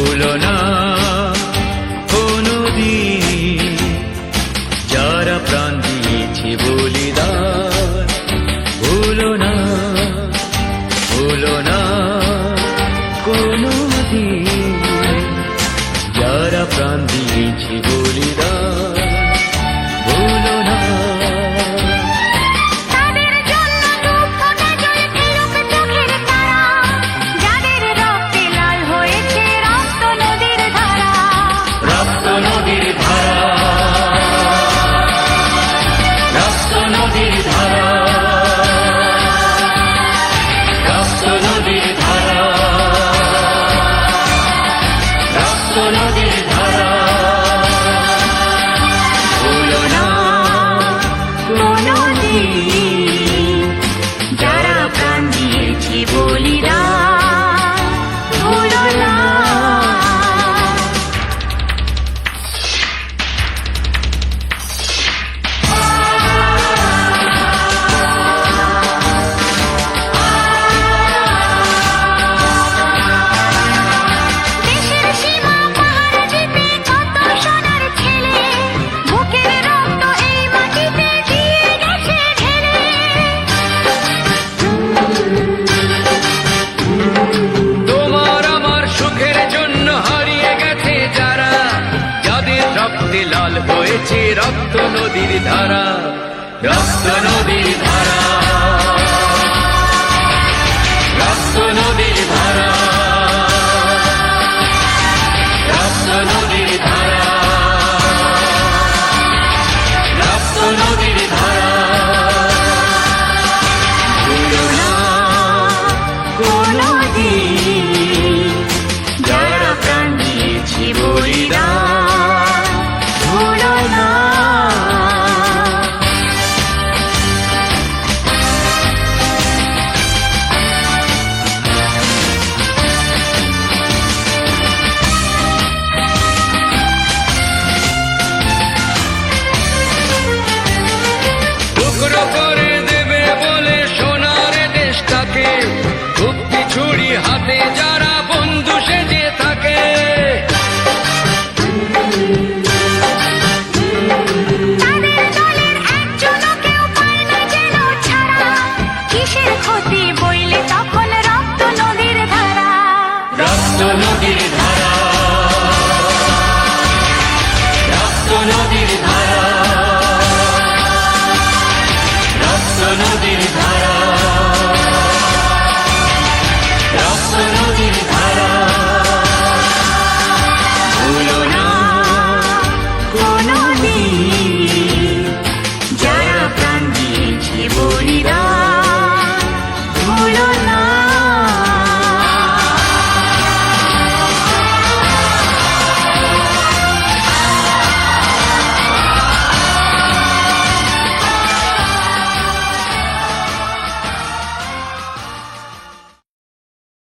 ভুলো না কোনদিন যারা প্রাণ দিয়েছে বলিদান। ভুলো না কোনদিন যারা প্রাণ দিয়েছে বলিদান। ভুলো না তাদের জন্য দুঃখটা জ্বলছে রূপ চোখের তারা, যাদের রক্তে লাল হয়েছে রক্ত নদীর ধারা। রক্ত নদীর ধারা, রক্ত নদীর ধারা, রক্ত নদীর ধারা, রক্ত নদীর ধারা। ভুলো না কোনদিন যারা প্রাণ দিয়েছে বলিদান। ভুলো না। দেশের সীমা পাহাড় দিতে কত সোনার ছেলে, বুকের রক্ত এই মাটিতে দিয়ে গেছে ঢেলে। তোমার আমার সুখের জন্য হারিয়ে গেছে যারা, যাদের রক্তে লাল হয়েছে রক্ত নদীর ধারা। রক্ত নদীর ধারা, রক্ত নদীর ধারা, রক্ত নদীর ধারা, রক্ত নদীর ধারা। ভুলো না কোনদিন